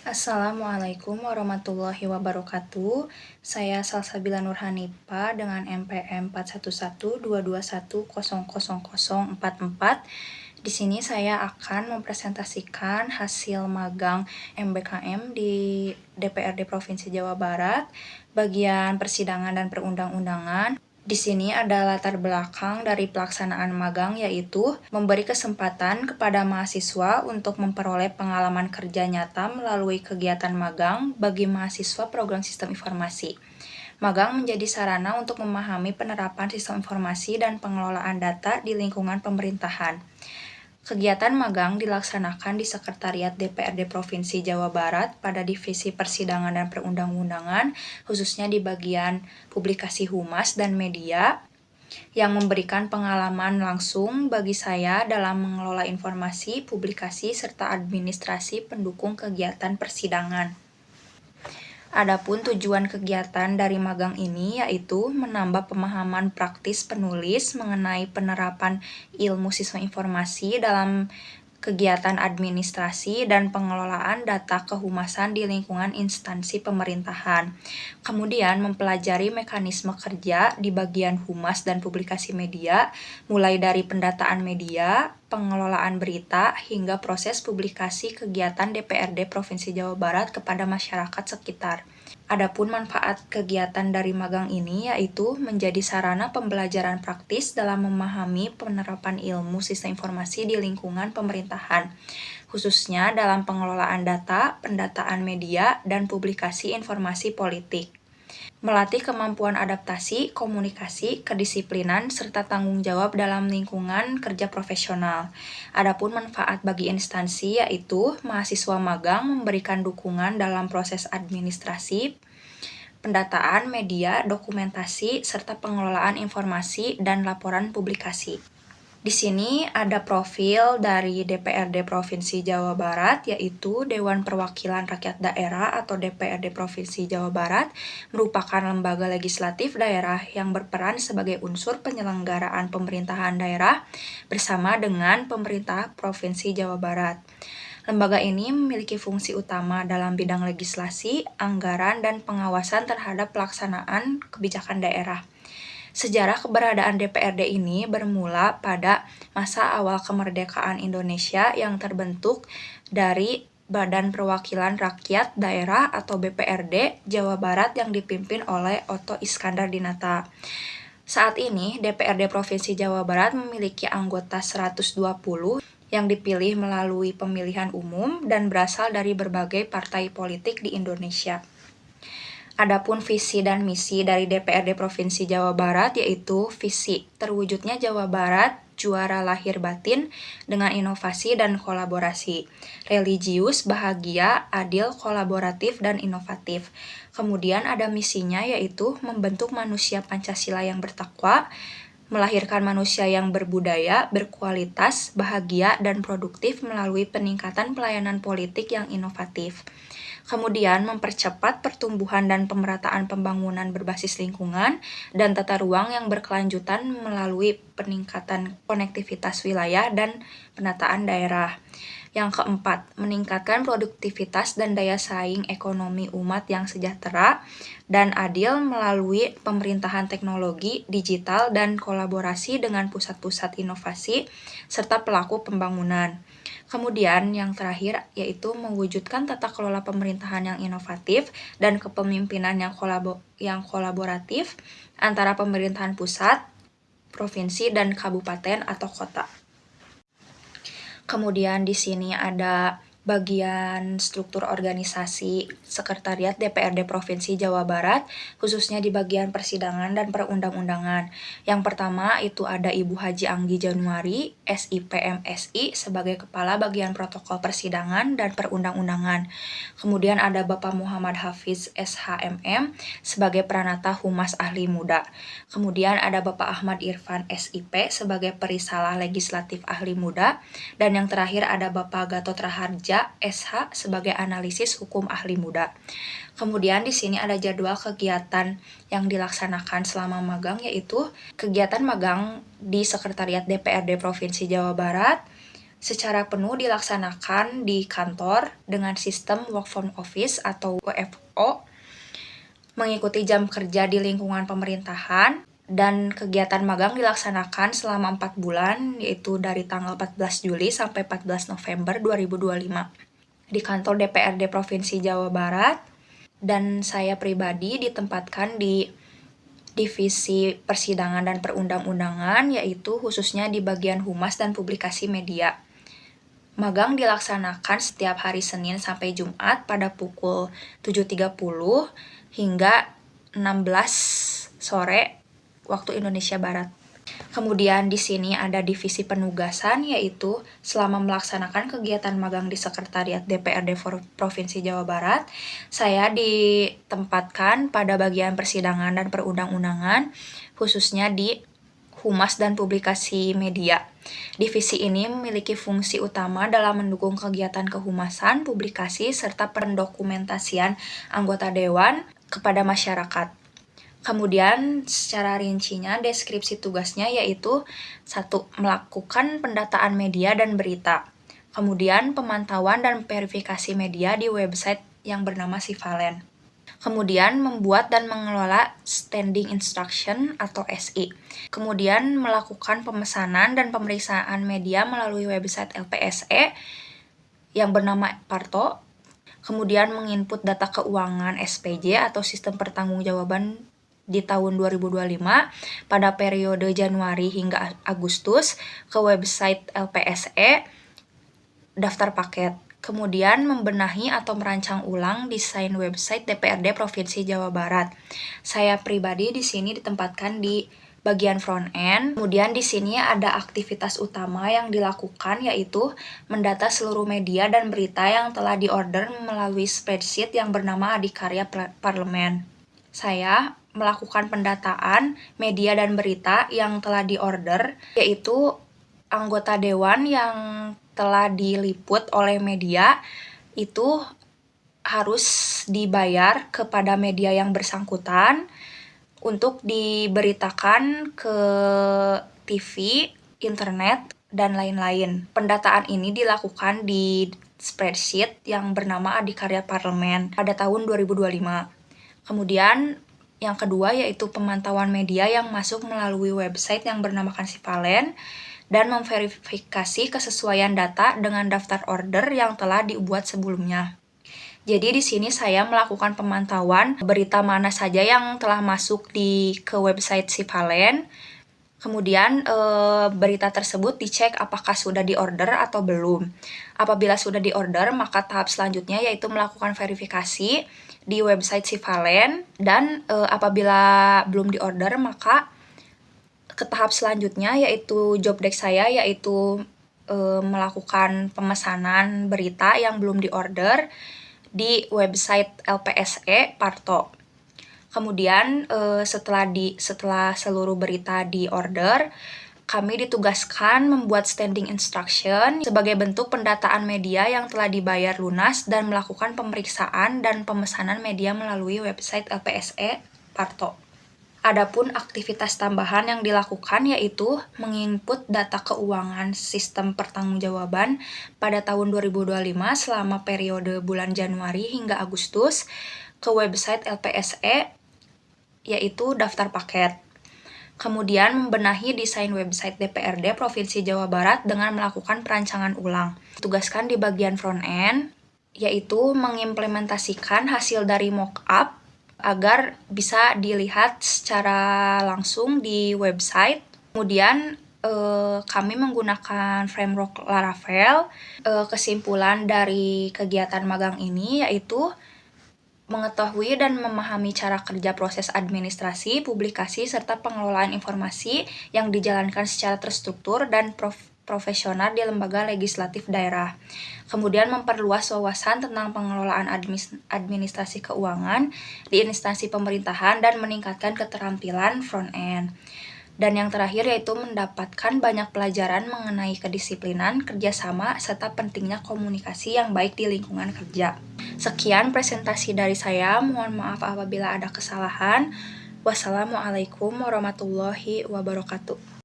Assalamualaikum warahmatullahi wabarakatuh. Saya Salsabila Nurhanipa dengan NPM 411221000044. Di sini saya akan mempresentasikan hasil magang MBKM di DPRD Provinsi Jawa Barat, bagian persidangan dan perundang-undangan. Di sini ada latar belakang dari pelaksanaan magang, yaitu memberi kesempatan kepada mahasiswa untuk memperoleh pengalaman kerja nyata melalui kegiatan magang bagi mahasiswa program sistem informasi. Magang menjadi sarana untuk memahami penerapan sistem informasi dan pengelolaan data di lingkungan pemerintahan. Kegiatan magang dilaksanakan di Sekretariat DPRD Provinsi Jawa Barat pada Divisi Persidangan dan Perundang-undangan, khususnya di bagian publikasi humas dan media, yang memberikan pengalaman langsung bagi saya dalam mengelola informasi, publikasi, serta administrasi pendukung kegiatan persidangan. Adapun tujuan kegiatan dari magang ini yaitu menambah pemahaman praktis penulis mengenai penerapan ilmu sistem informasi dalam kegiatan administrasi dan pengelolaan data kehumasan di lingkungan instansi pemerintahan. Kemudian mempelajari mekanisme kerja di bagian humas dan publikasi media, mulai dari pendataan media, pengelolaan berita, hingga proses publikasi kegiatan DPRD Provinsi Jawa Barat kepada masyarakat sekitar. Adapun manfaat kegiatan dari magang ini yaitu menjadi sarana pembelajaran praktis dalam memahami penerapan ilmu sistem informasi di lingkungan pemerintahan, khususnya dalam pengelolaan data, pendataan media, dan publikasi informasi politik. Melatih kemampuan adaptasi, komunikasi, kedisiplinan, serta tanggung jawab dalam lingkungan kerja profesional. Adapun manfaat bagi instansi yaitu mahasiswa magang memberikan dukungan dalam proses administrasi, pendataan media, dokumentasi, serta pengelolaan informasi dan laporan publikasi. Di sini ada profil dari DPRD Provinsi Jawa Barat, yaitu Dewan Perwakilan Rakyat Daerah atau DPRD Provinsi Jawa Barat, merupakan lembaga legislatif daerah yang berperan sebagai unsur penyelenggaraan pemerintahan daerah bersama dengan pemerintah Provinsi Jawa Barat. Lembaga ini memiliki fungsi utama dalam bidang legislasi, anggaran, dan pengawasan terhadap pelaksanaan kebijakan daerah. Sejarah keberadaan DPRD ini bermula pada masa awal kemerdekaan Indonesia yang terbentuk dari Badan Perwakilan Rakyat Daerah atau BPRD Jawa Barat yang dipimpin oleh Otto Iskandar Dinata. Saat ini, DPRD Provinsi Jawa Barat memiliki anggota 120 yang dipilih melalui pemilihan umum dan berasal dari berbagai partai politik di Indonesia. Adapun visi dan misi dari DPRD Provinsi Jawa Barat yaitu visi terwujudnya Jawa Barat juara lahir batin dengan inovasi dan kolaborasi, religius, bahagia, adil, kolaboratif, dan inovatif. Kemudian ada misinya yaitu membentuk manusia Pancasila yang bertakwa, melahirkan manusia yang berbudaya, berkualitas, bahagia, dan produktif melalui peningkatan pelayanan politik yang inovatif. Kemudian mempercepat pertumbuhan dan pemerataan pembangunan berbasis lingkungan dan tata ruang yang berkelanjutan melalui peningkatan konektivitas wilayah dan penataan daerah. Yang keempat, meningkatkan produktivitas dan daya saing ekonomi umat yang sejahtera dan adil melalui pemerintahan teknologi, digital, dan kolaborasi dengan pusat-pusat inovasi serta pelaku pembangunan. Kemudian yang terakhir yaitu mewujudkan tata kelola pemerintahan yang inovatif dan kepemimpinan yang kolaboratif antara pemerintahan pusat, provinsi, dan kabupaten atau kota. Kemudian di sini ada bagian struktur organisasi Sekretariat DPRD Provinsi Jawa Barat, khususnya di bagian persidangan dan perundang-undangan. Yang pertama itu ada Ibu Haji Anggi Januari, SIPMSI, sebagai Kepala Bagian Protokol Persidangan dan Perundang-undangan. Kemudian ada Bapak Muhammad Hafiz SHMM sebagai Pranata Humas Ahli Muda. Kemudian ada Bapak Ahmad Irfan SIP sebagai Perisalah Legislatif Ahli Muda. Dan yang terakhir ada Bapak Gatot Raharja SH sebagai Analisis Hukum Ahli Muda. Kemudian di sini ada jadwal kegiatan yang dilaksanakan selama magang, yaitu kegiatan magang di Sekretariat DPRD Provinsi Jawa Barat secara penuh dilaksanakan di kantor dengan sistem work from office atau WFO, mengikuti jam kerja di lingkungan pemerintahan, dan kegiatan magang dilaksanakan selama 4 bulan, yaitu dari tanggal 14 Juli sampai 14 November 2025 di kantor DPRD Provinsi Jawa Barat, dan saya pribadi ditempatkan di Divisi Persidangan dan Perundang-undangan, yaitu khususnya di bagian Humas dan Publikasi Media. Magang dilaksanakan setiap hari Senin sampai Jumat pada pukul 7.30 hingga 16 sore waktu Indonesia Barat. Kemudian di sini ada divisi penugasan, yaitu selama melaksanakan kegiatan magang di Sekretariat DPRD Provinsi Jawa Barat, saya ditempatkan pada bagian persidangan dan perundang-undangan, khususnya di Humas dan Publikasi Media. Divisi ini memiliki fungsi utama dalam mendukung kegiatan kehumasan, publikasi, serta pendokumentasian anggota dewan kepada masyarakat. Kemudian secara rincinya deskripsi tugasnya yaitu 1. Melakukan pendataan media dan berita. Kemudian pemantauan dan verifikasi media di website yang bernama Sivalen. Kemudian membuat dan mengelola standing instruction atau SI. Kemudian melakukan pemesanan dan pemeriksaan media melalui website LPSE yang bernama Parto. Kemudian menginput data keuangan SPJ atau sistem pertanggungjawaban di tahun 2025 pada periode Januari hingga Agustus ke website LPSE daftar paket. Kemudian membenahi atau merancang ulang desain website DPRD Provinsi Jawa Barat. Saya pribadi di sini ditempatkan di bagian front end. Kemudian di sini ada aktivitas utama yang dilakukan, yaitu mendata seluruh media dan berita yang telah diorder melalui spreadsheet yang bernama Adikarya Parlemen. Saya melakukan pendataan media dan berita yang telah diorder, yaitu anggota dewan yang telah diliput oleh media itu harus dibayar kepada media yang bersangkutan untuk diberitakan ke TV, internet, dan lain-lain. Pendataan ini dilakukan di spreadsheet yang bernama Adikarya Parlemen pada tahun 2025. Kemudian yang kedua yaitu pemantauan media yang masuk melalui website yang bernamakan Sivalen dan memverifikasi kesesuaian data dengan daftar order yang telah dibuat sebelumnya. Jadi di sini saya melakukan pemantauan berita mana saja yang telah masuk ke website Sivalen. Kemudian berita tersebut dicek apakah sudah diorder atau belum. Apabila sudah diorder, maka tahap selanjutnya yaitu melakukan verifikasi di website Sivalen, dan apabila belum diorder, maka ke tahap selanjutnya yaitu job desk saya, yaitu melakukan pemesanan berita yang belum diorder di website LPSE Parto. Kemudian setelah seluruh berita diorder, kami ditugaskan membuat standing instruction sebagai bentuk pendataan media yang telah dibayar lunas dan melakukan pemeriksaan dan pemesanan media melalui website LPSE Parto. Adapun aktivitas tambahan yang dilakukan yaitu menginput data keuangan sistem pertanggungjawaban pada tahun 2025 selama periode bulan Januari hingga Agustus ke website LPSE yaitu daftar paket. Kemudian membenahi desain website DPRD Provinsi Jawa Barat dengan melakukan perancangan ulang. Tugaskan di bagian front end, yaitu mengimplementasikan hasil dari mockup agar bisa dilihat secara langsung di website. Kemudian kami menggunakan framework Laravel. Kesimpulan dari kegiatan magang ini yaitu mengetahui dan memahami cara kerja proses administrasi, publikasi, serta pengelolaan informasi yang dijalankan secara terstruktur dan profesional di lembaga legislatif daerah. Kemudian memperluas wawasan tentang pengelolaan administrasi keuangan di instansi pemerintahan dan meningkatkan keterampilan front end. Dan yang terakhir yaitu mendapatkan banyak pelajaran mengenai kedisiplinan, kerjasama, serta pentingnya komunikasi yang baik di lingkungan kerja. Sekian presentasi dari saya, mohon maaf apabila ada kesalahan. Wassalamualaikum warahmatullahi wabarakatuh.